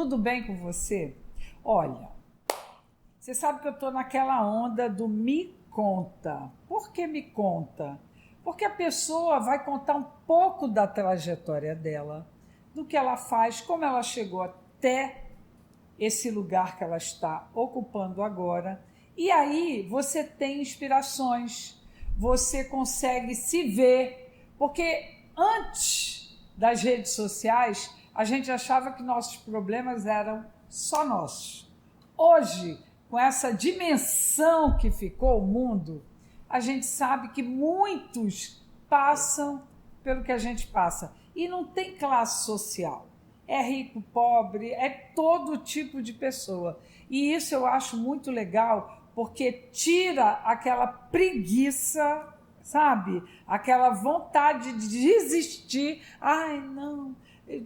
tudo bem com você? Olha, você sabe que eu estou naquela onda do me conta. Por que me conta? Porque a pessoa vai contar um pouco da trajetória dela, do que ela faz, como ela chegou até esse lugar que ela está ocupando agora. E aí você tem inspirações, você consegue se ver, porque antes das redes sociais, a gente achava que nossos problemas eram só nossos. Hoje, com essa dimensão que ficou o mundo, a gente sabe que muitos passam pelo que a gente passa. E não tem classe social. É rico, pobre, é todo tipo de pessoa. E isso eu acho muito legal, porque tira aquela preguiça, sabe? Aquela vontade de desistir. Ai, não,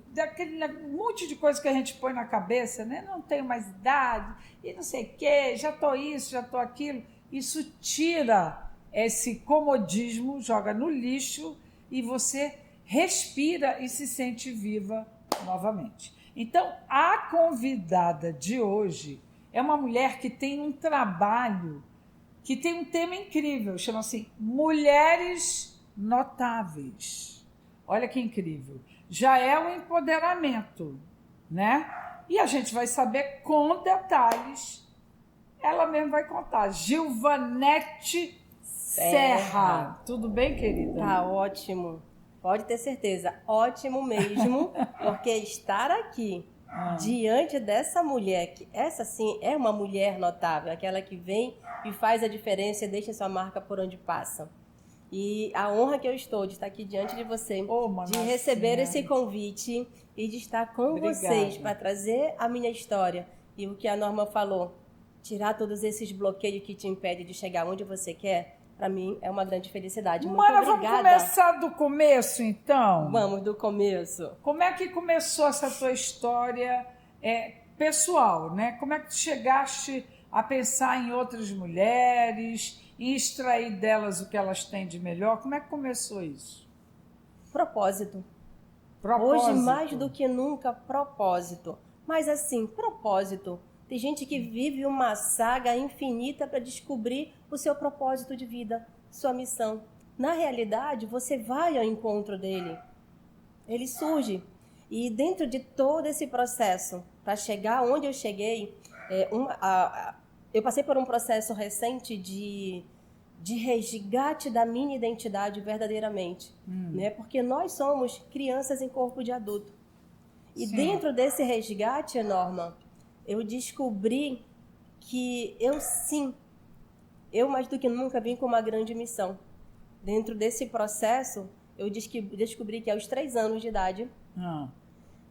daquele monte de coisa que a gente põe na cabeça, né? Não tenho mais idade, e não sei o quê, já estou isso, já estou aquilo. Isso tira esse comodismo, joga no lixo e você respira e se sente viva novamente. Então, a convidada de hoje é uma mulher que tem um trabalho, que tem um tema incrível, chama-se Mulheres Notáveis. Olha que incrível. Já é um empoderamento, né? E a gente vai saber com detalhes. Ela mesma vai contar. Gilvanete Serra. Tudo bem, querida? Tá ótimo. Pode ter certeza. Ótimo mesmo, porque estar aqui diante dessa mulher, que essa sim é uma mulher notável, aquela que vem e faz a diferença e deixa sua marca por onde passa. E a honra que eu estou de estar aqui diante de você, de receber esse convite e de estar com vocês para trazer a minha história e o que a Norma falou, tirar todos esses bloqueios que te impedem de chegar onde você quer, para mim é uma grande felicidade. Muito obrigada. Vamos começar do começo, então? Vamos do começo. Como é que começou essa tua história pessoal, né? Como é que tu chegaste a pensar em outras mulheres, em extrair delas o que elas têm de melhor? Como é que começou isso? Propósito. Hoje, mais do que nunca, propósito. Mas assim, propósito. Tem gente que vive uma saga infinita para descobrir o seu propósito de vida, sua missão. Na realidade, você vai ao encontro dele. Ele surge. E dentro de todo esse processo, para chegar onde eu cheguei, eu passei por um processo recente de resgate da minha identidade verdadeiramente. Né? Porque nós somos crianças em corpo de adulto. E dentro desse resgate, Norma, eu descobri que eu mais do que nunca vim com uma grande missão. Dentro desse processo, eu descobri que aos 3 anos de idade,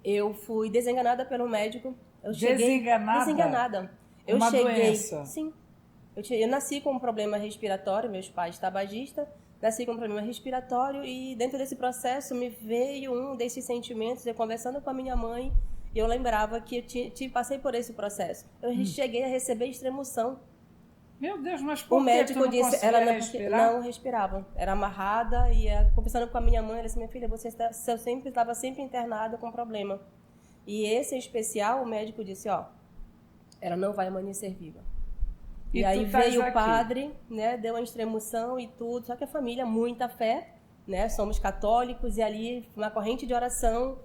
eu fui desenganada pelo médico. Desenganada? Uma doença? Sim. Eu nasci com um problema respiratório, meus pais tabagistas, nasci com um problema respiratório e dentro desse processo me veio um desses sentimentos, eu conversando com a minha mãe, eu lembrava que eu passei por esse processo. Eu cheguei a receber extremoção. Meu Deus, mas por que o médico tu não disse, não respirava. Era amarrada e conversando com a minha mãe, ela disse, minha filha, você estava sempre internada com problema. E esse em especial, o médico disse, ela não vai amanhecer viva. E aí veio o padre, né, deu a extremoção e tudo, só que a família, muita fé, né, somos católicos e ali uma corrente de oração.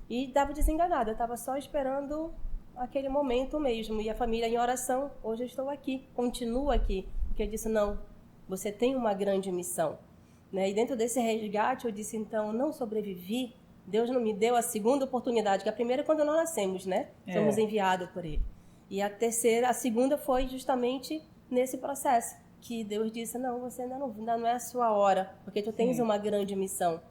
E estava desenganada, eu estava só esperando aquele momento mesmo. E a família em oração, hoje eu estou aqui, continuo aqui. Porque eu disse, não, você tem uma grande missão. Né? E dentro desse resgate eu disse, então, não sobrevivi, Deus não me deu a segunda oportunidade, que a primeira é quando nós nascemos, né? Somos enviados por Ele. E a segunda foi justamente nesse processo, que Deus disse, não, você ainda não é a sua hora, porque tu tens uma grande missão.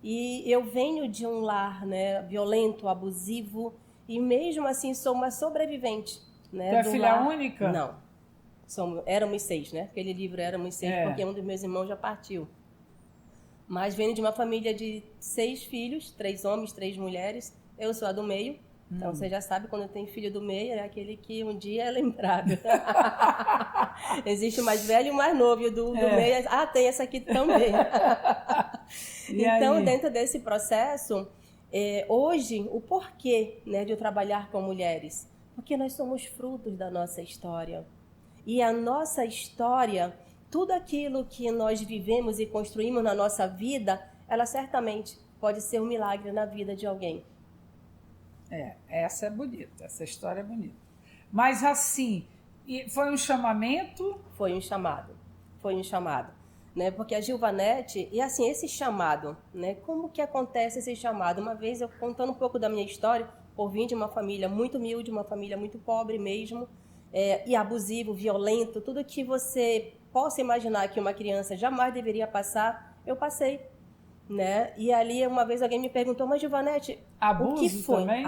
E eu venho de um lar, né, violento, abusivo, e mesmo assim sou uma sobrevivente. Né, tu é filha única? Não. Éramos 6, né? Aquele livro Éramos 6, porque um dos meus irmãos já partiu. Mas venho de uma família de 6 filhos, 3 homens, 3 mulheres. Eu sou a do meio. Então, você já sabe, quando tem filho do meio, é aquele que um dia é lembrado. Existe o mais velho e o mais novo. E o do meio, tem essa aqui também. Então, dentro desse processo, Hoje, o porquê, né, de eu trabalhar com mulheres? Porque nós somos frutos da nossa história. E a nossa história, tudo aquilo que nós vivemos e construímos na nossa vida, ela certamente pode ser um milagre na vida de alguém. Essa é bonita, essa história é bonita. Mas assim, foi um chamamento? Foi um chamado. Né? Porque a Gilvanete, e assim, esse chamado, né? Como que acontece esse chamado? Uma vez, eu contando um pouco da minha história, por vir de uma família muito humilde, uma família muito pobre mesmo, e abusivo, violento, tudo que você possa imaginar que uma criança jamais deveria passar, eu passei. Né? E ali, uma vez, alguém me perguntou, mas Gilvanete, abuso o que foi? Também?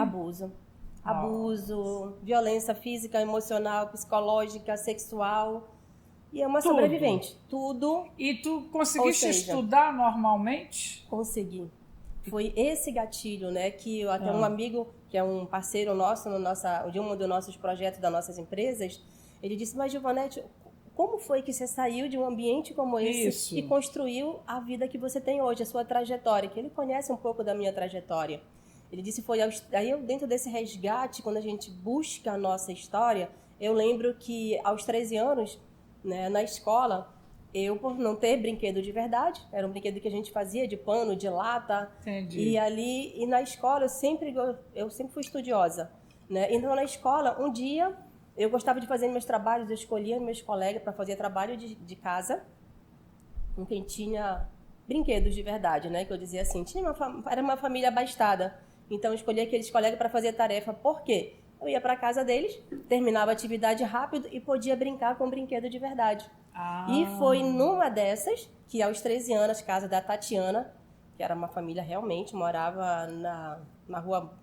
Abuso, violência física, emocional, psicológica, sexual. E é uma tudo. Sobrevivente. Tudo. E tu conseguiste estudar normalmente? Consegui. Foi esse gatilho, né? Que até um amigo, que é um parceiro nosso, de um dos nossos projetos, das nossas empresas, ele disse, mas Gilvanete, como foi que você saiu de um ambiente como esse e construiu a vida que você tem hoje, a sua trajetória? Que ele conhece um pouco da minha trajetória. Ele disse, aí eu, dentro desse resgate, quando a gente busca a nossa história, eu lembro que aos 13 anos, né, na escola, eu, por não ter brinquedo de verdade, era um brinquedo que a gente fazia de pano, de lata. Entendi. E na escola eu sempre fui estudiosa, né? Então na escola, um dia eu gostava de fazer meus trabalhos, eu escolhia meus colegas para fazer trabalho de casa, com quem tinha brinquedos de verdade, né? Que eu dizia assim, era uma família abastada, então eu escolhia aqueles colegas para fazer tarefa. Por quê? Eu ia para casa deles, terminava a atividade rápido e podia brincar com brinquedo de verdade. E foi numa dessas que, aos 13 anos, casa da Tatiana, que era uma família realmente, morava na rua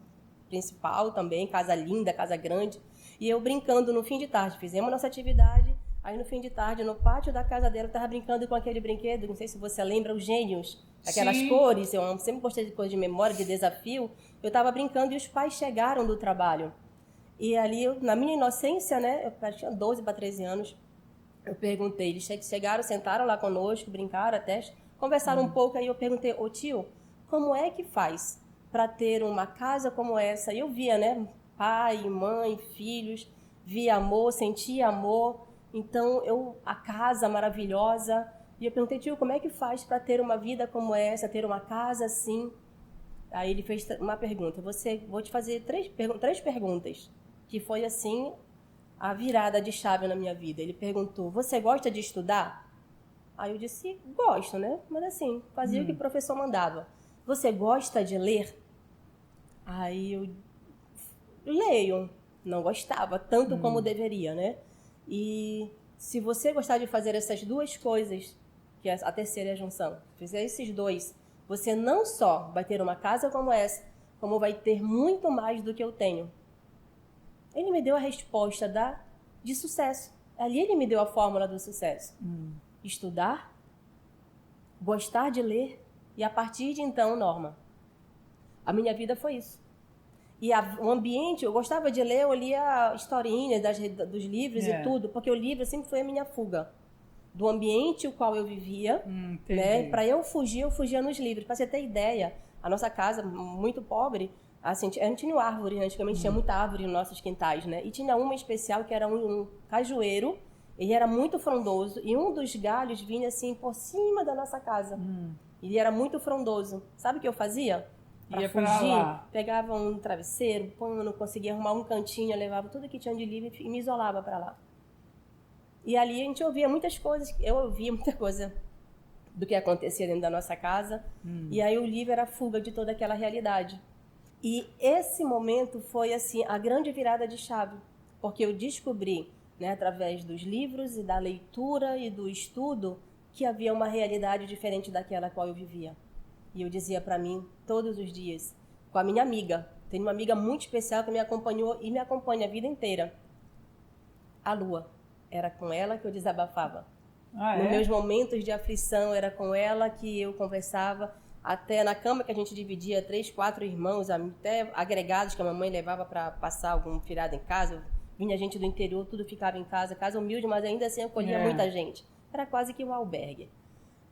principal também, casa linda, casa grande. E eu brincando no fim de tarde, fizemos nossa atividade, aí no fim de tarde, no pátio da casa dela, eu estava brincando com aquele brinquedo, não sei se você lembra, os gênios, aquelas cores, eu sempre gostei de coisa de memória, de desafio. Eu estava brincando e os pais chegaram do trabalho. E ali, na minha inocência, né, eu tinha 12 para 13 anos, eu perguntei, eles chegaram, sentaram lá conosco, brincaram até, conversaram um pouco, aí eu perguntei, ô tio, como é que faz para ter uma casa como essa? E eu via, né, pai, mãe, filhos, via amor, sentia amor, então a casa maravilhosa, e eu perguntei, tio, como é que faz para ter uma vida como essa, ter uma casa assim? Aí ele fez uma pergunta, vou te fazer três perguntas, que foi assim a virada de chave na minha vida. Ele perguntou, você gosta de estudar? Aí eu disse, gosto, né? Mas assim, fazia o que o professor mandava. Você gosta de ler? Aí eu leio. Não gostava tanto como deveria, né? E se você gostar de fazer essas duas coisas, que é a terceira é a junção, fizer esses dois, você não só vai ter uma casa como essa, como vai ter muito mais do que eu tenho. Ele me deu a resposta de sucesso. Ali ele me deu a fórmula do sucesso. Estudar, gostar de ler e a partir de então, Norma, a minha vida foi isso. E o ambiente, eu gostava de ler, eu lia historinhas dos livros e tudo, porque o livro sempre foi a minha fuga. Do ambiente o qual eu vivia, né? Para eu fugia nos livros. Para você ter ideia, a nossa casa, muito pobre, assim, a gente tinha árvore, antigamente tinha muita árvore nos nossos quintais, né? E tinha uma especial que era um cajueiro, ele era muito frondoso e um dos galhos vinha assim por cima da nossa casa. Ele era muito frondoso. Sabe o que eu fazia? Para fugir, pegava um travesseiro, não conseguia arrumar um cantinho, eu levava tudo que tinha de livro e me isolava para lá. E ali a gente ouvia muitas coisas, eu ouvia muita coisa do que acontecia dentro da nossa casa. E aí o livro era a fuga de toda aquela realidade. E esse momento foi assim a grande virada de chave, porque eu descobri, né, através dos livros e da leitura e do estudo, que havia uma realidade diferente daquela qual eu vivia. E eu dizia para mim todos os dias, com a minha amiga, tenho uma amiga muito especial que me acompanhou e me acompanha a vida inteira, a Lua. Era com ela que eu desabafava. Nos meus momentos de aflição, era com ela que eu conversava. Até na cama que a gente dividia, 3, 4 irmãos, até agregados que a mamãe levava para passar algum feriado em casa. Vinha gente do interior, tudo ficava em casa. Casa humilde, mas ainda assim acolhia muita gente. Era quase que um albergue.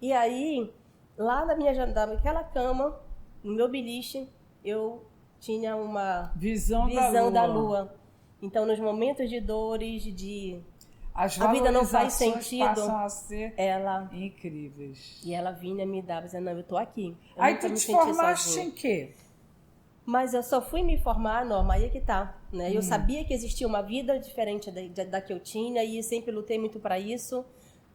E aí, lá naquela cama, no meu beliche, eu tinha uma visão da lua. Então, nos momentos de dores, a vida não faz sentido, passam a ser incríveis. E ela vinha me dar, dizendo, não, eu tô aqui. Aí tu te formaste em quê? Mas eu só fui me formar, Norma, aí é que tá, né? Eu sabia que existia uma vida diferente da que eu tinha e sempre lutei muito para isso.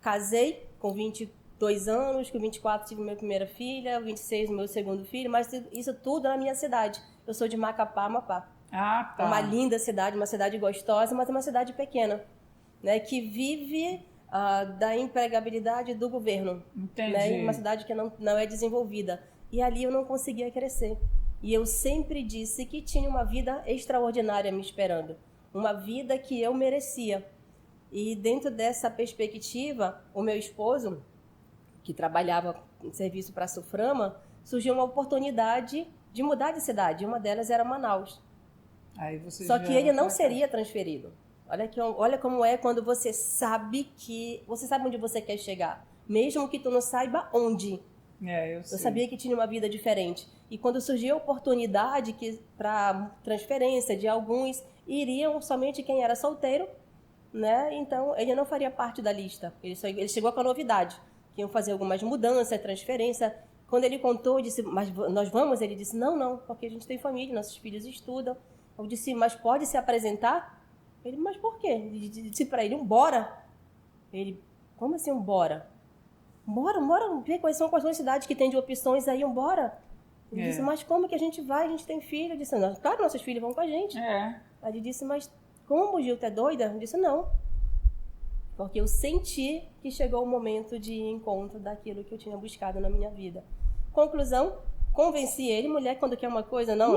Casei com 22 anos, com 24 tive minha primeira filha, 26 meu segundo filho, mas isso tudo na minha cidade. Eu sou de Macapá, Amapá. Ah, tá. Uma linda cidade, uma cidade gostosa, mas é uma cidade pequena, né? Que vive da empregabilidade do governo. Entendi. Né? Uma cidade que não é desenvolvida. E ali eu não conseguia crescer. E eu sempre disse que tinha uma vida extraordinária me esperando. Uma vida que eu merecia. E dentro dessa perspectiva, o meu esposo, que trabalhava em serviço para a Suframa, surgiu uma oportunidade de mudar de cidade. Uma delas era Manaus. Aí você Só que ele não seria transferido. Olha como é quando você sabe onde você quer chegar. Mesmo que tu não saiba onde. Eu sabia que tinha uma vida diferente. E quando surgiu a oportunidade para transferência de alguns, iriam somente quem era solteiro, né? Então, ele não faria parte da lista. Ele chegou com a novidade, que iam fazer algumas mudanças, transferência. Quando ele contou, eu disse, mas nós vamos? Ele disse, não, porque a gente tem família, nossos filhos estudam. Eu disse, mas pode se apresentar? Ele, mas por quê? Eu disse para ele, bora. Ele, como assim, bora? Bora, ver quais são as cidades que tem de opções aí, bora. Ele disse, mas como que a gente vai? A gente tem filho. Eu disse, não, claro, nossos filhos vão com a gente. Aí ele disse, mas como, Gil, tu é doida? Eu disse, não. Porque eu senti que chegou o momento de encontro daquilo que eu tinha buscado na minha vida. Conclusão, convenci ele, mulher, quando quer uma coisa, não.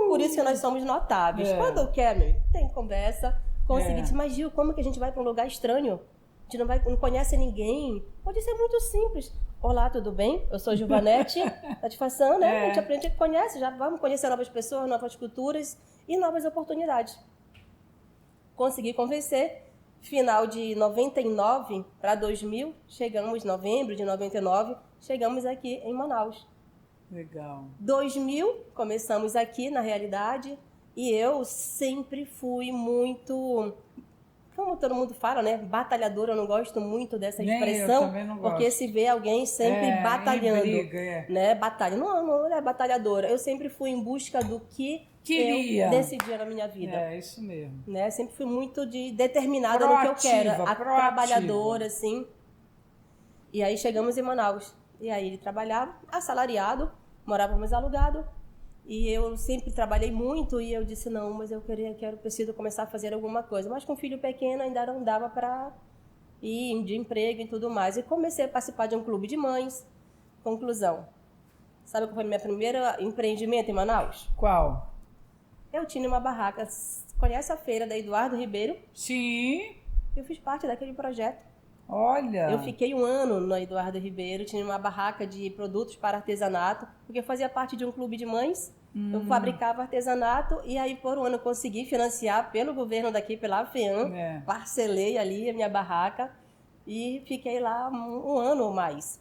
Por isso que nós somos notáveis. Quando eu quero, tem conversa. Consegui, disse, mas Gil, como que a gente vai para um lugar estranho? A gente não conhece ninguém. Pode ser muito simples. Olá, tudo bem? Eu sou Gilvanete, satisfação, né? A gente aprende, conhece, já vamos conhecer novas pessoas, novas culturas e novas oportunidades. Consegui convencer. Final de 99 para 2000, chegamos, novembro de 99, chegamos aqui em Manaus. Legal. 2000, começamos aqui, na realidade, e eu sempre fui muito, como todo mundo fala, né? Batalhadora, eu não gosto muito dessa expressão. Eu também não gosto. Porque se vê alguém sempre batalhando. Briga, né? Batalha. Não é batalhadora. Eu sempre fui em busca do que queria. Eu decidia na minha vida. É, isso mesmo. Né? Sempre fui muito determinada no que eu quero. Trabalhadora, assim. E aí chegamos em Manaus. E aí ele trabalhava, assalariado, morávamos alugado. E eu sempre trabalhei muito e eu disse, não, mas eu preciso começar a fazer alguma coisa. Mas com filho pequeno ainda não dava para ir de emprego e tudo mais. E comecei a participar de um clube de mães. Conclusão. Sabe qual foi o meu primeiro empreendimento em Manaus? Qual? Eu tinha uma barraca. Conhece a feira da Eduardo Ribeiro? Sim. Eu fiz parte daquele projeto. Olha! Eu fiquei 1 ano no Eduardo Ribeiro, tinha uma barraca de produtos para artesanato, porque eu fazia parte de um clube de mães, eu fabricava artesanato e aí por 1 ano eu consegui financiar pelo governo daqui, pela AFEAM, parcelei ali a minha barraca e fiquei lá 1 ano ou mais.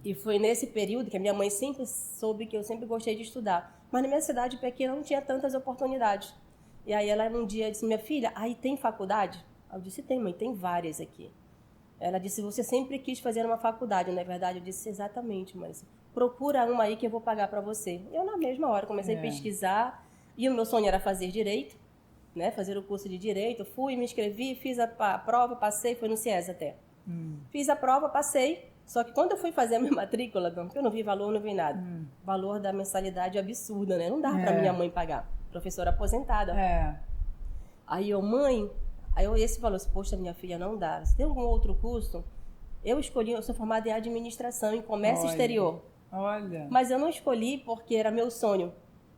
E foi nesse período que a minha mãe sempre soube que eu sempre gostei de estudar, mas na minha cidade pequena não tinha tantas oportunidades. E aí ela um dia disse, minha filha, aí tem faculdade? Eu disse, tem mãe, tem várias aqui. Ela disse, você sempre quis fazer uma faculdade, não é verdade? Eu disse, exatamente, mas procura uma aí que eu vou pagar para você. Eu, na mesma hora, comecei a pesquisar, e o meu sonho era fazer direito, né? Fazer o curso de direito. Fui, me inscrevi, fiz a prova, passei, foi no CIES até. Fiz a prova, passei, só que quando eu fui fazer a minha matrícula, eu não vi valor, não vi nada. Valor da mensalidade absurda, né? Não dava para minha mãe pagar. Professora aposentada. Aí eu, mãe... Aí esse falou assim, poxa, minha filha, não dá. Se tem algum outro curso, eu sou formada em administração, em comércio exterior. Olha. Mas eu não escolhi porque era meu sonho.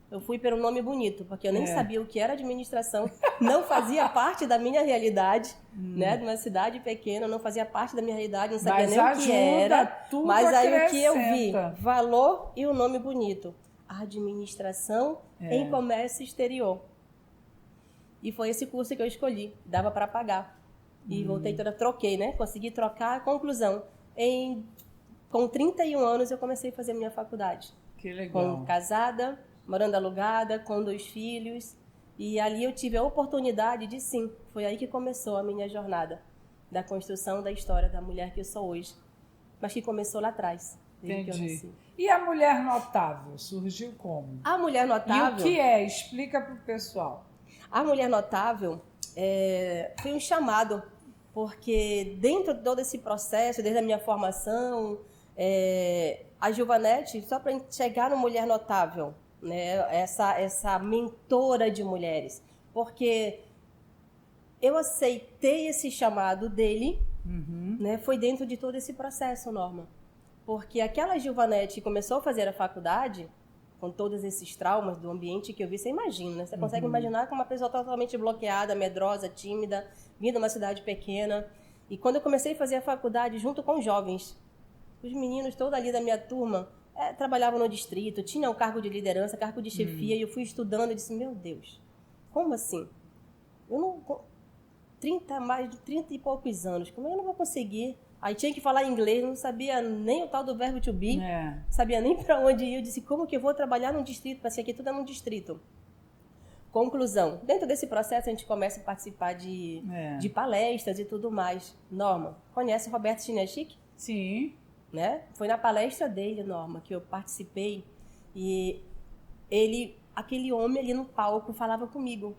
Eu fui pelo nome bonito, porque eu nem sabia o que era administração. Não fazia parte da minha realidade, né? De uma cidade pequena, não fazia parte da minha realidade, não sabia nem o que era. Mas aí o que eu vi? Valor e o nome bonito. Administração em comércio exterior. E foi esse curso que eu escolhi, dava para pagar. E voltei toda, troquei, né? Consegui trocar. Conclusão, com 31 anos eu comecei a fazer minha faculdade. Que legal. Casada, morando alugada, com 2 filhos. E ali eu tive a oportunidade de, sim, foi aí que começou a minha jornada da construção da história da mulher que eu sou hoje. Mas que começou lá atrás, desde que eu Entendi. nasci. E a mulher notável surgiu como? A mulher E notável... o que é? Explica para o pessoal. A mulher notável foi um chamado, porque dentro de todo esse processo, desde a minha formação, a Gilvanete, só para chegar no Mulher Notável, né, essa mentora de mulheres, porque eu aceitei esse chamado dele, né, foi dentro de todo esse processo, Norma. Porque aquela Gilvanete que começou a fazer a faculdade, com todos esses traumas do ambiente que eu vi, você imagina, né? Você consegue imaginar como uma pessoa totalmente bloqueada, medrosa, tímida, vindo de uma cidade pequena. E quando eu comecei a fazer a faculdade junto com jovens, os meninos todos ali da minha turma trabalhavam no distrito, tinham cargo de liderança, cargo de chefia, e eu fui estudando e disse, meu Deus, como assim? Eu não... mais de 30 e poucos anos, como eu não vou conseguir? Aí tinha que falar inglês, não sabia nem o tal do verbo to be, sabia nem para onde ir. Eu disse, como que eu vou trabalhar num distrito? Porque aqui tudo é num distrito. Conclusão, dentro desse processo a gente começa a participar de palestras e tudo mais. Norma, conhece o Roberto Chinachique? Sim. Né? Foi na palestra dele, Norma, que eu participei, e ele, aquele homem ali no palco, falava comigo.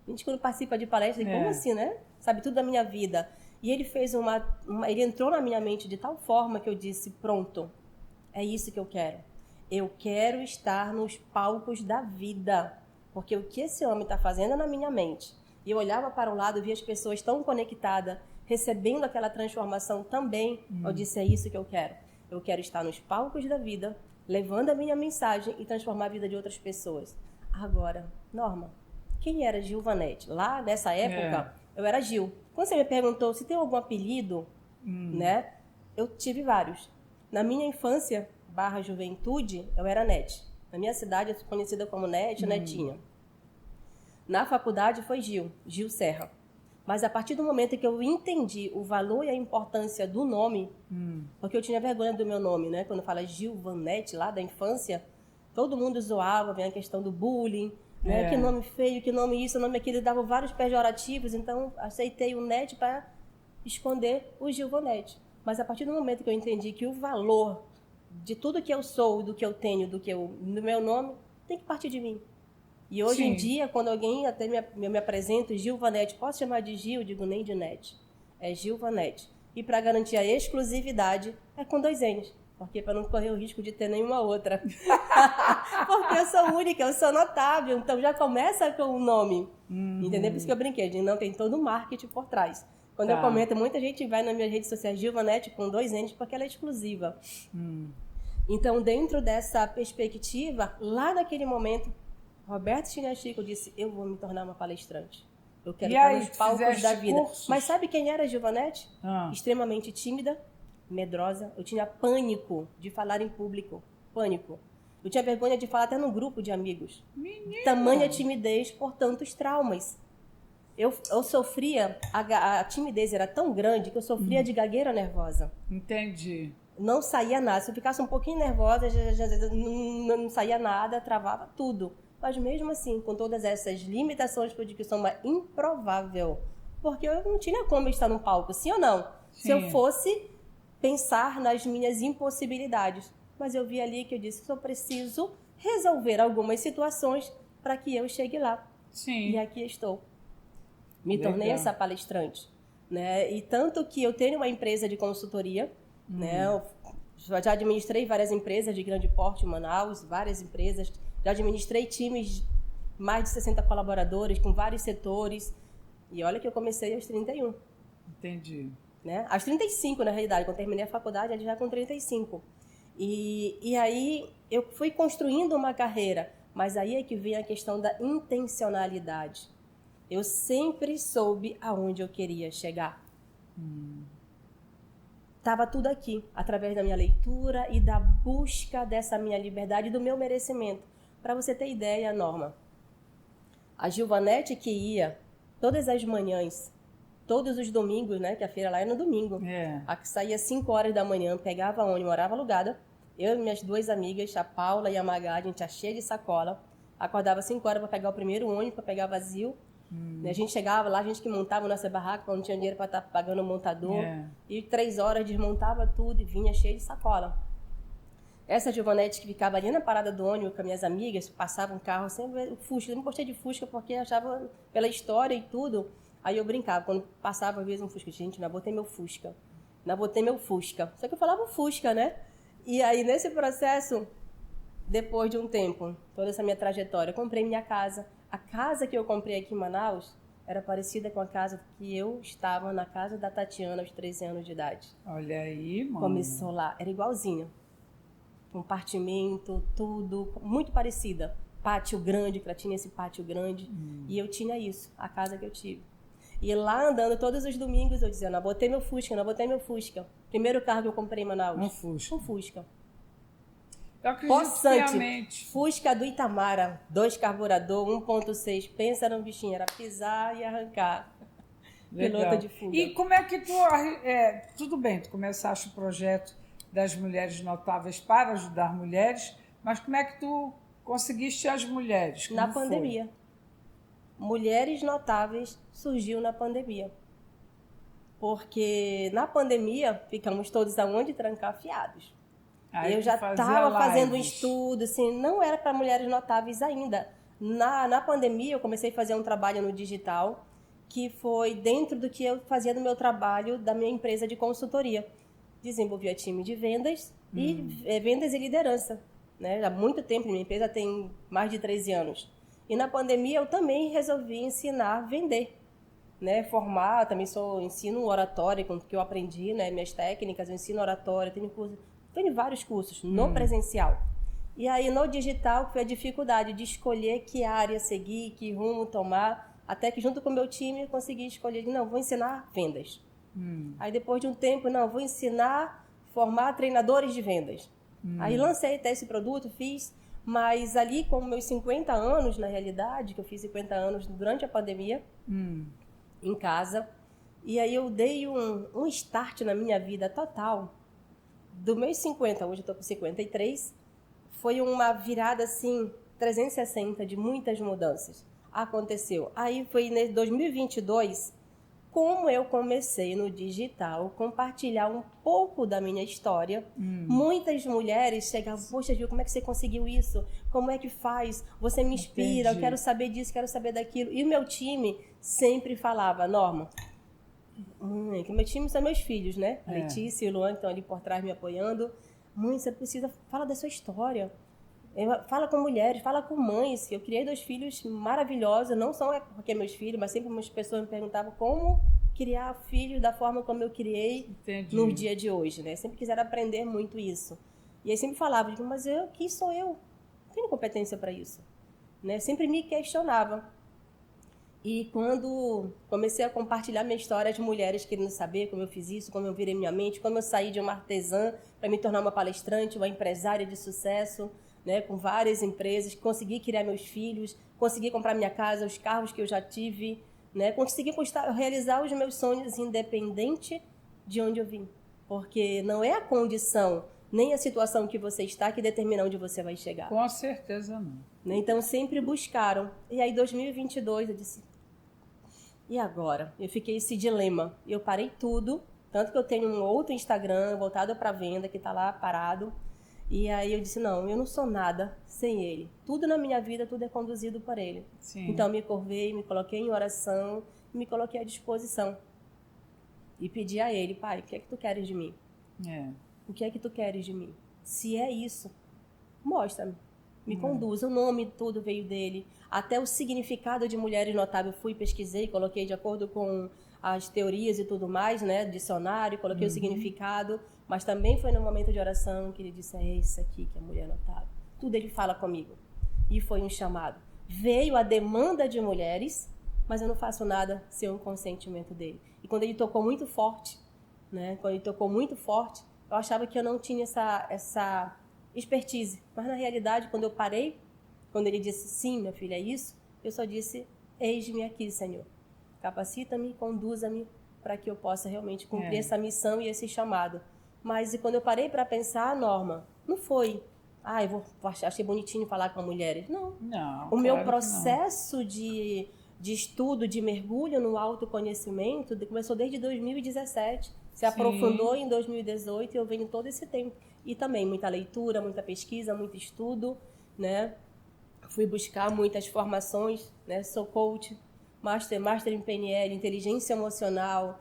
A gente quando participa de palestra, como assim, né? Sabe tudo da minha vida. E ele fez ele entrou na minha mente de tal forma que eu disse, pronto, é isso que eu quero. Eu quero estar nos palcos da vida, porque o que esse homem está fazendo é na minha mente. E eu olhava para o lado e via as pessoas tão conectadas, recebendo aquela transformação também. Eu disse, é isso que eu quero. Eu quero estar nos palcos da vida, levando a minha mensagem e transformar a vida de outras pessoas. Agora, Norma, quem era Gilvanete? Lá nessa época, eu era Gil. Quando você me perguntou se tem algum apelido, né? Eu tive vários. Na minha infância, / juventude, eu era Nete. Na minha cidade, eu sou conhecida como Nete, Netinha. Na faculdade foi Gil Serra. Mas a partir do momento que eu entendi o valor e a importância do nome, porque eu tinha vergonha do meu nome, né? Quando fala Gilvanete, lá da infância, todo mundo zoava, vem a questão do bullying, né? Que nome feio, que nome isso, nome aquilo, dava vários pejorativos, então aceitei o Net para esconder o Gilvanete. Mas a partir do momento que eu entendi que o valor de tudo que eu sou, do que eu tenho, do meu nome, tem que partir de mim. E hoje em dia, quando alguém até me apresenta, Gilvanete, posso chamar de Gil? Eu digo nem de Net, é Gilvanete. E para garantir a exclusividade, é com 2 N's. Porque para não correr o risco de ter nenhuma outra. Porque eu sou única, eu sou notável. Então já começa com o nome. Entendeu? Por isso que eu brinquei. Não, tem todo o marketing por trás. Quando eu comento, muita gente vai nas minhas redes sociais, Gilvanete com 2 N's, porque ela é exclusiva. Então, dentro dessa perspectiva, lá naquele momento, Roberto Chinachique disse, eu vou me tornar uma palestrante. Eu quero estar nos palcos da vida. Cursos? Mas sabe quem era a Gilvanete? Extremamente tímida, medrosa. Eu tinha pânico de falar em público. Pânico. Eu tinha vergonha de falar até num grupo de amigos. Menina. Tamanha timidez por tantos traumas. Eu sofria, a timidez era tão grande que eu sofria de gagueira nervosa. Entendi. Não saía nada. Se eu ficasse um pouquinho nervosa, não saía nada, travava tudo. Mas mesmo assim, com todas essas limitações, eu digo que são uma improvável. Porque eu não tinha como estar num palco, sim ou não? Sim. Se eu fosse pensar nas minhas impossibilidades. Mas eu vi ali que eu disse que eu preciso resolver algumas situações para que eu chegue lá. Sim. E aqui estou. Me tornei essa palestrante. Né? E tanto que eu tenho uma empresa de consultoria, né? Eu já administrei várias empresas de grande porte em Manaus, várias empresas. Já administrei times, mais de 60 colaboradores, com vários setores. E olha que eu comecei aos 31. Entendi. Né? Aos 35, na realidade. Quando terminei a faculdade, já com 35. E aí eu fui construindo uma carreira. Mas aí é que vem a questão da intencionalidade. Eu sempre soube aonde eu queria chegar. Estava tudo aqui, através da minha leitura e da busca dessa minha liberdade e do meu merecimento. Para você ter ideia, Norma, a Gilvanete que ia todas as manhãs, todos os domingos, né, que a feira lá é no domingo, a que saía às 5 horas da manhã, pegava ônibus, morava alugada, eu e minhas 2 amigas, a Paula e a Magá, a gente ia cheia de sacola, Acordava 5 horas para pegar o primeiro ônibus, para pegar vazio. A gente chegava lá, a gente que montava nossa barraca, quando não tinha dinheiro para estar pagando o montador. E 3 horas desmontava tudo e vinha cheio de sacola. Essa Giovanete que ficava ali na parada do ônibus com as minhas amigas, passava um carro, sempre o Fusca. Eu não gostei de Fusca porque achava pela história e tudo. Aí eu brincava, quando passava às vezes um Fusca, gente, não botei meu Fusca. Não botei meu Fusca. Só que eu falava Fusca, né? E aí nesse processo, depois de um tempo, toda essa minha trajetória, eu comprei minha casa. A casa que eu comprei aqui em Manaus era parecida com a casa que eu estava na casa da Tatiana aos 13 anos de idade. Olha aí, mano. Começou lá, era igualzinho. Compartimento, tudo, muito parecida. Pátio grande, que ela tinha esse pátio grande. E eu tinha isso, a casa que eu tive. E lá andando todos os domingos, eu dizia, não botei meu Fusca, não botei meu Fusca. Primeiro carro que eu comprei em Manaus. Um Fusca. Um Fusca. Eu acredito Possante, piamente. Fusca do Itamara, 2 carburador, 1.6, pensa no bichinho, era pisar e arrancar. Legal. Pilota de fuga. E como é que tu... tudo bem, tu começaste o projeto das Mulheres Notáveis para ajudar mulheres, mas como é que tu conseguiste as mulheres? Como Na pandemia. Mulheres Notáveis surgiu na pandemia. Porque na pandemia ficamos todos aonde trancafiados. Aí eu já fazia estava fazendo um lives. estudo, assim, não era para mulheres notáveis ainda. Na pandemia, eu comecei a fazer um trabalho no digital, que foi dentro do que eu fazia no meu trabalho da minha empresa de consultoria. Desenvolvia time de vendas e vendas e liderança. Né? Há muito tempo, minha empresa tem mais de 13 anos. E na pandemia, eu também resolvi ensinar a vender. Né? Formar, também ensino oratória, com o que eu aprendi, né? Minhas técnicas, eu ensino oratória, tenho vários cursos no presencial. E aí, no digital, foi a dificuldade de escolher que área seguir, que rumo tomar, até que junto com o meu time eu consegui escolher, não, vou ensinar vendas. Aí depois de um tempo, não, vou ensinar, formar treinadores de vendas. Aí lancei até esse produto, fiz, mas ali com meus 50 anos, na realidade, que eu fiz 50 anos durante a pandemia, em casa, e aí eu dei um start na minha vida total. Do meus 50, hoje eu estou com 53, foi uma virada assim, 360 de muitas mudanças. Aconteceu. Aí foi em 2022, como eu comecei no digital, compartilhar um pouco da minha história. Muitas mulheres chegavam, poxa, Gil, como é que você conseguiu isso? Como é que faz? Você me inspira, eu quero saber disso, quero saber daquilo. E o meu time sempre falava, Norma, que meu time são meus filhos, né? Letícia e o Luan estão ali por trás me apoiando. Mãe, você precisa, fala da sua história. Fala com mulheres, fala com mães. Eu criei 2 filhos maravilhosos, não só porque meus filhos, mas sempre umas pessoas me perguntavam como criar filhos da forma como eu criei no dia de hoje, né? Sempre quiseram aprender muito isso. E aí sempre falava, mas quem sou eu? Não tenho competência para isso. Né? Sempre me questionava. E quando comecei a compartilhar minha história, as mulheres querendo saber como eu fiz isso, como eu virei minha mente, como eu saí de uma artesã para me tornar uma palestrante, uma empresária de sucesso, né, com várias empresas, consegui criar meus filhos, consegui comprar minha casa, os carros que eu já tive, né, consegui realizar os meus sonhos independente de onde eu vim. Porque não é a condição, nem a situação que você está que determina onde você vai chegar. Com certeza não. Né? Então sempre buscaram. E aí, em 2022, eu disse, e agora? Eu fiquei esse dilema. Eu parei tudo, tanto que eu tenho um outro Instagram voltado para venda, que está lá parado. E aí eu disse, não, eu não sou nada sem ele. Tudo na minha vida, tudo é conduzido por ele. Sim. Então me curvei, me coloquei em oração, me coloquei à disposição. E pedi a ele, pai, o que é que tu queres de mim? O que é que tu queres de mim? Se é isso, mostra-me. Me conduz. O nome tudo veio dele. Até o significado de mulheres notáveis, fui, pesquisei, coloquei de acordo com as teorias e tudo mais, né? Dicionário, coloquei o significado. Mas também foi no momento de oração que ele disse, é esse aqui que é mulher notável. Tudo ele fala comigo. E foi um chamado. Veio a demanda de mulheres, mas eu não faço nada sem o consentimento dele. E quando ele tocou muito forte, né? Quando ele tocou muito forte, eu achava que eu não tinha essa expertise. Mas, na realidade, quando eu parei, quando ele disse, sim, minha filha, é isso, eu só disse, eis-me aqui, Senhor. Capacita-me, conduza-me para que eu possa realmente cumprir essa missão e esse chamado. Mas, e quando eu parei para pensar, Norma, não foi achei bonitinho falar com mulheres. Não. Não, O meu claro que não. processo de estudo, de mergulho no autoconhecimento começou desde 2017. Se aprofundou em 2018 e eu venho todo esse tempo. E também muita leitura, muita pesquisa, muito estudo, né? Fui buscar muitas formações, né? Sou coach, master em PNL, inteligência emocional.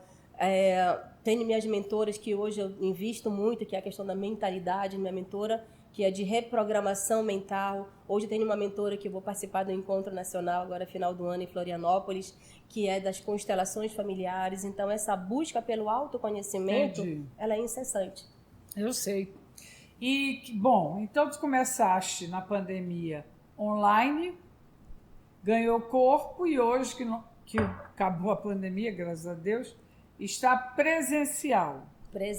Tenho minhas mentoras que hoje eu invisto muito, que é a questão da mentalidade, minha mentora, que é de reprogramação mental. Hoje tenho uma mentora que eu vou participar do Encontro Nacional, agora final do ano, em Florianópolis, que é das constelações familiares. Então, essa busca pelo autoconhecimento, Entendi. ela é incessante. Eu sei. E, bom, então tu começaste na pandemia online, ganhou corpo e hoje, que acabou a pandemia, graças a Deus, está presencial.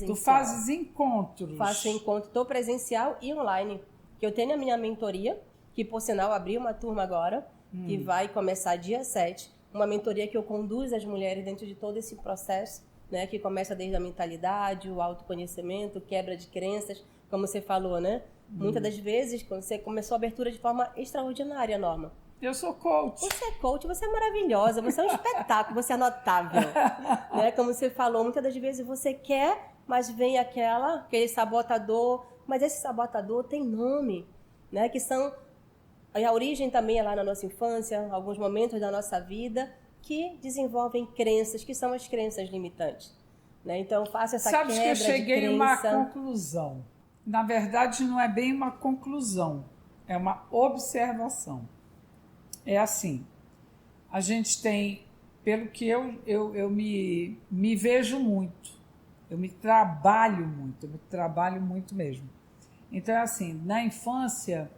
Tu fazes encontros. Faço encontro, estou presencial e online. Que eu tenho a minha mentoria, que por sinal abri uma turma agora, que vai começar dia 7. Uma mentoria que eu conduzo as mulheres dentro de todo esse processo, né? Que começa desde a mentalidade, o autoconhecimento, quebra de crenças, como você falou, né? Muitas das vezes, quando você começou a abertura de forma extraordinária, Norma. Eu sou coach. Você é coach, você é maravilhosa, você é um espetáculo, você é notável. Né? Como você falou, muitas das vezes você quer, mas vem aquele sabotador. Mas esse sabotador tem nome, né? Que são... A origem também é lá na nossa infância, alguns momentos da nossa vida, que desenvolvem crenças, que são as crenças limitantes. Né? Então, eu faço essa quebra de crença. Sabes que eu cheguei a uma conclusão. Na verdade, não é bem uma conclusão, é uma observação. É assim, a gente tem, pelo que eu me vejo muito, eu me trabalho muito mesmo. Então é assim, na infância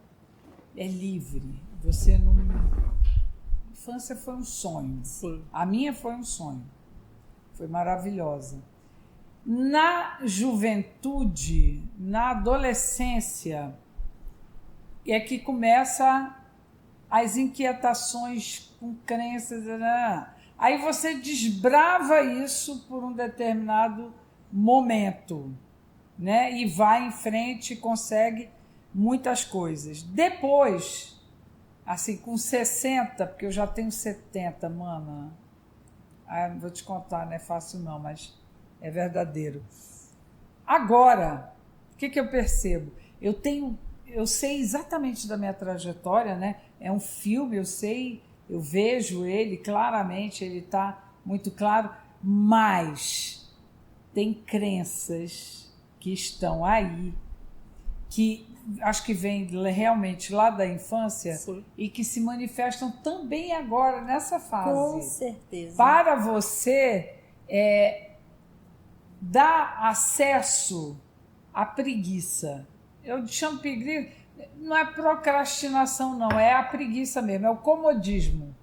é livre, você não... A infância foi um sonho. Sim. A minha foi um sonho, foi maravilhosa. Na juventude, na adolescência, é que começa as inquietações com crenças. Aí você desbrava isso por um determinado momento, né? E vai em frente e consegue muitas coisas. Depois, assim, com 60, porque eu já tenho 70, mana. Não vou te contar, não é fácil não, mas é verdadeiro. Agora, o que eu percebo? Eu sei exatamente da minha trajetória, né? É um filme, eu vejo ele claramente, ele está muito claro, mas tem crenças que estão aí, que acho que vêm realmente lá da infância. Sim. E que se manifestam também agora, nessa fase. Com certeza. Para você dar acesso à preguiça. Eu chamo preguiça, não é procrastinação não, é a preguiça mesmo, é o comodismo,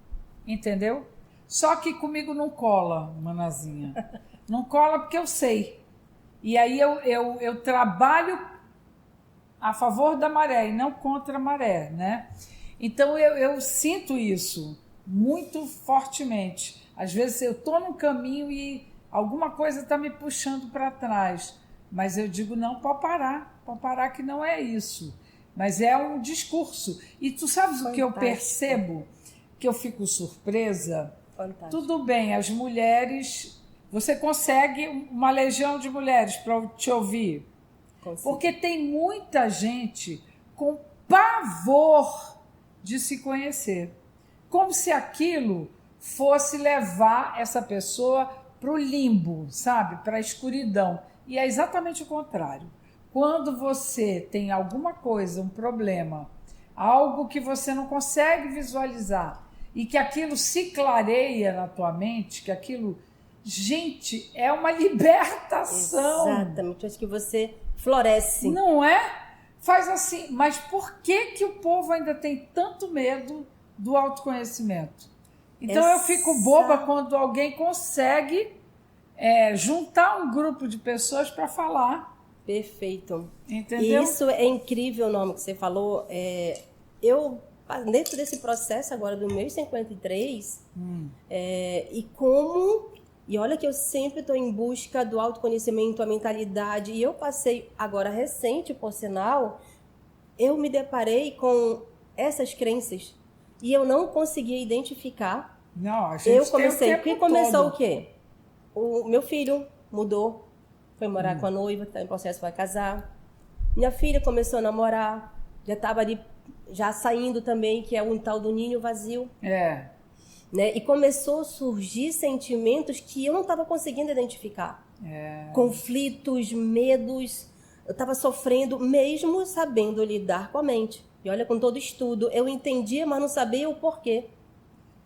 entendeu? Só que comigo não cola, manazinha. Não cola porque eu sei. E aí eu trabalho a favor da maré e não contra a maré, né? Então eu sinto isso muito fortemente. Às vezes eu estou num caminho e alguma coisa está me puxando para trás, mas eu digo não, pode parar que não é isso. Mas é um discurso. E tu sabes Fantástico. O que eu percebo? Que eu fico surpresa. Fantástico. Tudo bem, as mulheres... Você consegue uma legião de mulheres para te ouvir. Consigo. Porque tem muita gente com pavor de se conhecer. Como se aquilo fosse levar essa pessoa para o limbo, sabe? Para a escuridão. E é exatamente o contrário. Quando você tem alguma coisa, um problema, algo que você não consegue visualizar e que aquilo se clareia na tua mente, que aquilo... Gente, é uma libertação. Exatamente, acho que você floresce. Não é? Faz assim, mas por que o povo ainda tem tanto medo do autoconhecimento? Então eu fico boba quando alguém consegue juntar um grupo de pessoas para falar. Perfeito. Entendeu? Isso é incrível, Norma, que você falou. Eu, dentro desse processo agora do meu 53, E olha que eu sempre estou em busca do autoconhecimento, a mentalidade. E eu passei, agora recente, por sinal, eu me deparei com essas crenças e eu não conseguia identificar. Não, a gente Eu comecei, tem o tempo começou todo. o quê? O meu filho mudou, foi morar com a noiva, que está em processo para casar. Minha filha começou a namorar, já estava ali, já saindo também, que é o tal do ninho vazio. É. Né? E começou a surgir sentimentos que eu não estava conseguindo identificar. Conflitos, medos. Eu estava sofrendo, mesmo sabendo lidar com a mente. E olha, com todo estudo, eu entendia, mas não sabia o porquê.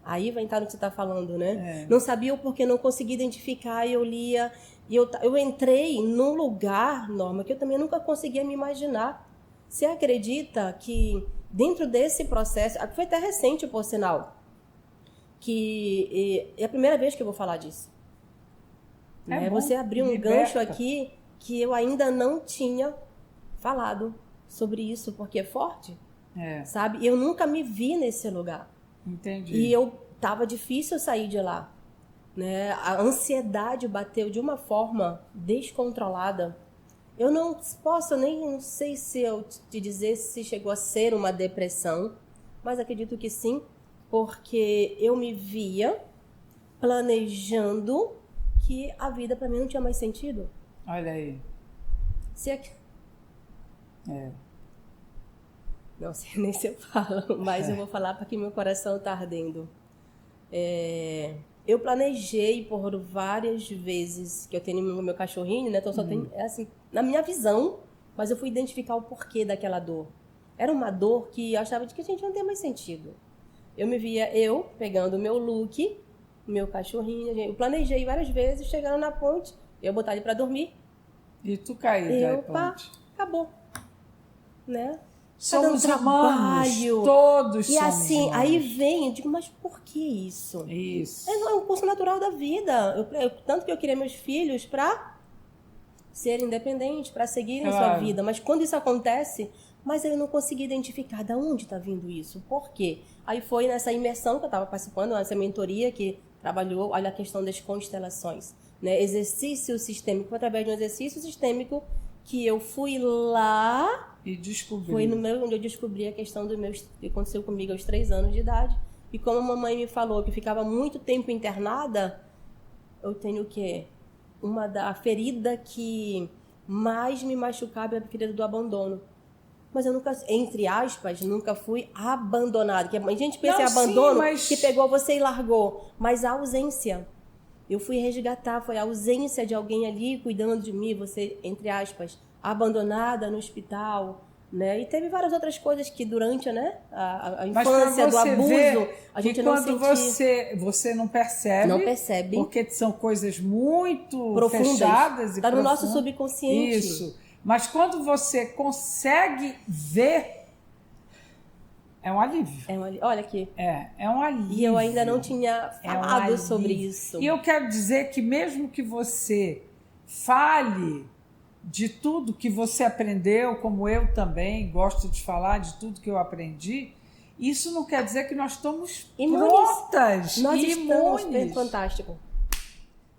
Aí vai entrar no que você está falando, né? Não sabia o porquê, não conseguia identificar, eu lia. E eu entrei num lugar, Norma, que eu também nunca conseguia me imaginar. Você acredita que dentro desse processo, foi até recente, por sinal, que é a primeira vez que eu vou falar disso. Você abriu um gancho aqui que eu ainda não tinha falado sobre isso, porque é forte, sabe? Eu nunca me vi nesse lugar. Entendi. E tava difícil sair de lá, né? A ansiedade bateu de uma forma descontrolada. Eu não sei se eu te dizer se chegou a ser uma depressão, mas acredito que sim, porque eu me via planejando que a vida para mim não tinha mais sentido. Olha aí. Não sei nem se eu falo, mas eu vou falar porque meu coração está ardendo. Eu planejei por várias vezes que eu tenho meu cachorrinho, né? Então só tem assim, na minha visão, mas eu fui identificar o porquê daquela dor. Era uma dor que eu achava de que a gente não tem mais sentido. Eu me via pegando o meu look, meu cachorrinho, eu planejei várias vezes, chegando na ponte, eu botar ele para dormir. E tu caída da ponte. Acabou. Né? Somos humanos, todos e somos assim, humanos. aí vem, eu digo, mas por que isso? Isso. É um curso natural da vida. Tanto que eu queria meus filhos para serem independentes, para seguirem sua vida. Mas quando isso acontece, mas eu não consegui identificar de onde está vindo isso. Por quê? Aí foi nessa imersão que eu estava participando, nessa mentoria que trabalhou, olha a questão das constelações. Né? Exercício sistêmico, foi através de um exercício sistêmico que eu fui lá e descobri. Foi onde eu descobri a questão que aconteceu comigo aos 3 anos de idade. E como a mamãe me falou que ficava muito tempo internada, eu tenho o quê? A ferida que mais me machucava é a ferida do abandono. Mas eu nunca, entre aspas, nunca fui abandonada. Que a gente pensa em abandono, que pegou você e largou. Mas a ausência. Eu fui resgatar, foi a ausência de alguém ali cuidando de mim, você, entre aspas, abandonada no hospital, né? E teve várias outras coisas que durante, né, a infância do abuso, a gente não sentia. Quando você não percebe. Não percebe. Porque são coisas muito profundas, fechadas e tá no nosso subconsciente. Isso. Mas quando você consegue ver, é um alívio. Olha aqui. É um alívio. E eu ainda não tinha falado sobre isso. E eu quero dizer que mesmo que você fale de tudo que você aprendeu, como eu também gosto de falar de tudo que eu aprendi, isso não quer dizer que nós estamos prontas. Nós imunes. estamos fantástico.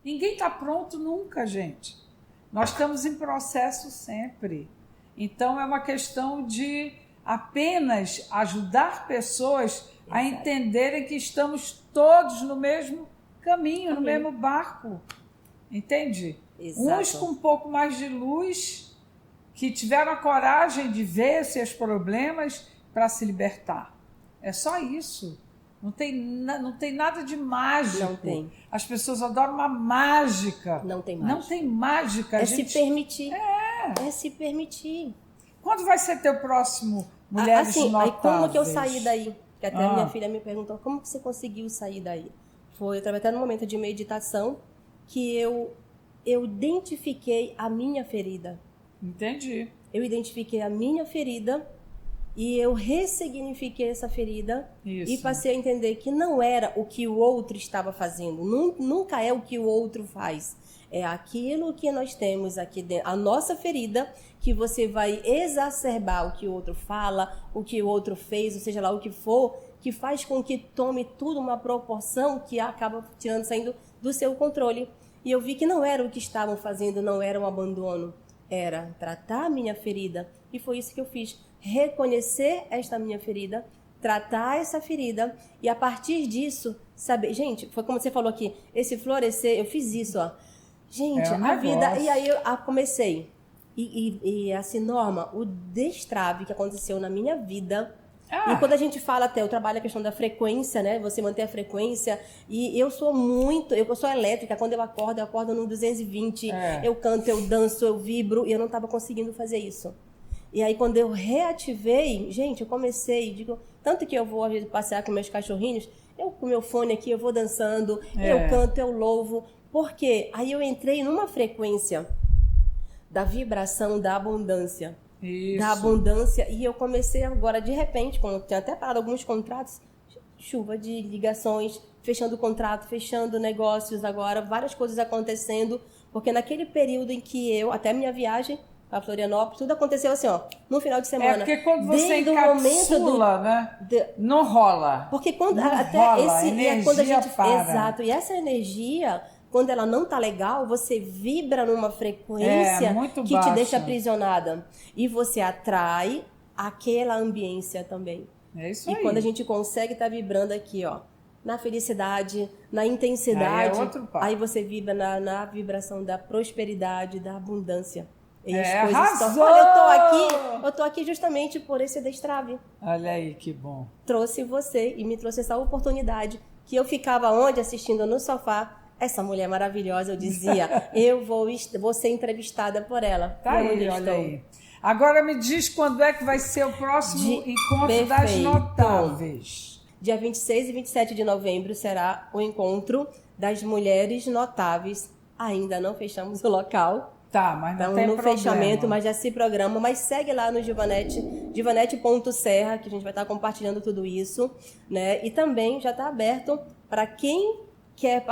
Ninguém está pronto nunca, gente. Nós estamos em processo sempre. Então, é uma questão de apenas ajudar pessoas a entenderem que estamos todos no mesmo caminho, no mesmo barco. Entende? Exato. Uns com um pouco mais de luz, que tiveram a coragem de ver seus problemas para se libertar. É só isso. Não tem nada de mágico. Não tem. As pessoas adoram uma mágica. Não tem mágica. Não tem mágica. É se permitir. É se permitir. Quando vai ser teu próximo Mulheres Notáveis? Aí como que eu saí daí? Que até minha filha me perguntou, como que você conseguiu sair daí? Foi até no momento de meditação que eu identifiquei a minha ferida. Entendi. Eu identifiquei a minha ferida e eu ressignifiquei essa ferida. Isso. E passei a entender que não era o que o outro estava fazendo. Nunca é o que o outro faz. É aquilo que nós temos aqui dentro, a nossa ferida, que você vai exacerbar o que o outro fala, o que o outro fez, ou seja lá o que for, que faz com que tome tudo uma proporção que acaba saindo do seu controle. E eu vi que não era o que estavam fazendo, não era um abandono. Era tratar a minha ferida. E foi isso que eu fiz. reconhecer esta minha ferida, tratar essa ferida e a partir disso saber, gente, foi como você falou aqui, esse florescer, eu fiz isso, ó. Gente, a vida, e aí eu comecei. E assim, Norma, o destrave que aconteceu na minha vida, e quando a gente fala até, eu trabalho a questão da frequência, né? Você manter a frequência, e eu sou elétrica, quando eu acordo no 220, eu canto, eu danço, eu vibro, e eu não estava conseguindo fazer isso. E aí, quando eu reativei, gente, eu comecei, tanto que eu vou, às vezes, passear com meus cachorrinhos, eu com meu fone aqui, eu vou dançando, eu canto, eu louvo, porque aí eu entrei numa frequência da vibração da abundância. Isso. Da abundância, e eu comecei agora, de repente, quando eu tinha até parado alguns contratos, chuva de ligações, fechando contrato, fechando negócios agora, várias coisas acontecendo, porque naquele período em que até minha viagem para Florianópolis, tudo aconteceu assim, ó, no final de semana. Porque quando você encapsula, né, não rola. Porque quando não rola, energia quando a gente para. Exato, e essa energia, quando ela não tá legal, você vibra numa frequência que baixa. te deixa aprisionada. E você atrai aquela ambiência também. É isso aí. E quando a gente consegue estar vibrando aqui, ó, na felicidade, na intensidade, aí você vibra na vibração da prosperidade, da abundância. E as coisas Olha, eu tô aqui justamente por esse destrave. Olha aí, que bom. Trouxe você e me trouxe essa oportunidade que eu ficava onde? Assistindo no sofá. Essa mulher maravilhosa, eu dizia, eu vou ser entrevistada por ela. Tá aí, olha aí. Agora me diz quando é que vai ser o próximo encontro das notáveis. Dia 26 e 27 de novembro será o encontro das mulheres notáveis. Ainda não fechamos o local. Tá, mas não tem problema. Fechamento, mas já se programa. Mas segue lá no Givanete, givanete.serra, que a gente vai estar compartilhando tudo isso, né? E também já está aberto para quem quer...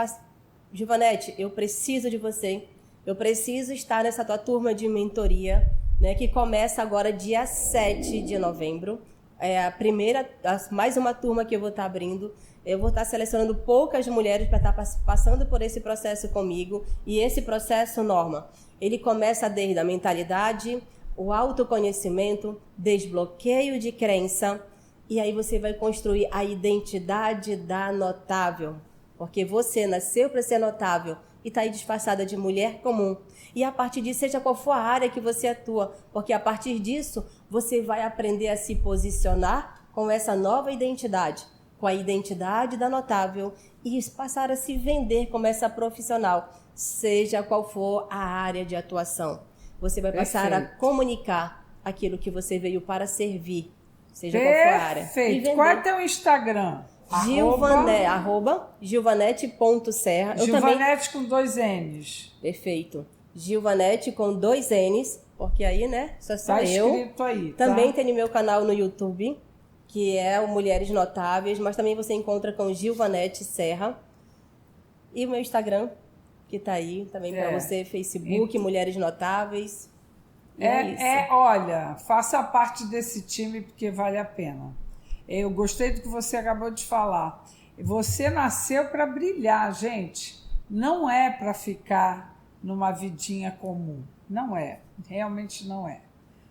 Givanete, eu preciso de você. Eu preciso estar nessa tua turma de mentoria, né? Que começa agora dia 7 de novembro. É a primeira, mais uma turma que eu vou estar abrindo. Eu vou estar selecionando poucas mulheres para estar passando por esse processo comigo. E esse processo, Norma, ele começa desde a mentalidade, o autoconhecimento, desbloqueio de crença. E aí você vai construir a identidade da notável. Porque você nasceu para ser notável e está aí disfarçada de mulher comum. E a partir disso, seja qual for a área que você atua, porque a partir disso, você vai aprender a se posicionar com essa nova identidade, com a identidade da notável e passar a se vender como essa profissional, seja qual for a área de atuação. Você vai passar a comunicar aquilo que você veio para servir, seja qual for a área. Perfeito. Qual é o teu Instagram? Givanete.serra. Givanete com 2 N's. Perfeito. Givanete com 2 N's, porque aí, né, só sou tá eu. Escrito aí, também tem no meu canal no YouTube, que é o Mulheres Notáveis, mas também você encontra com Givanete Serra. E o meu Instagram, que tá aí também para você, Facebook, Mulheres Notáveis. Olha, faça parte desse time porque vale a pena. Eu gostei do que você acabou de falar. Você nasceu para brilhar, gente. Não é para ficar numa vidinha comum. Não é. Realmente não é.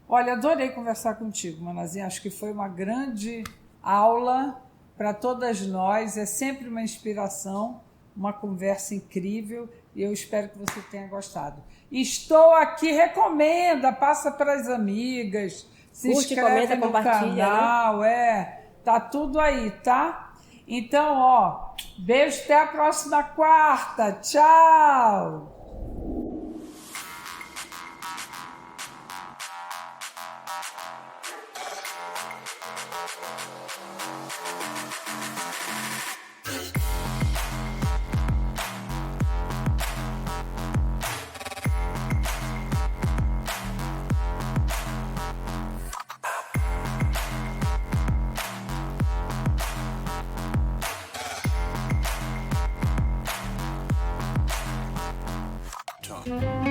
Olha, adorei conversar contigo, Manazinha. Acho que foi uma grande aula para todas nós. É sempre uma inspiração, uma conversa incrível. E eu espero que você tenha gostado. Estou aqui, recomenda, passa para as amigas, se inscreve, comenta, no canal, né? Tá tudo aí, tá? Então, ó, beijo, até a próxima quarta. Tchau! Talk.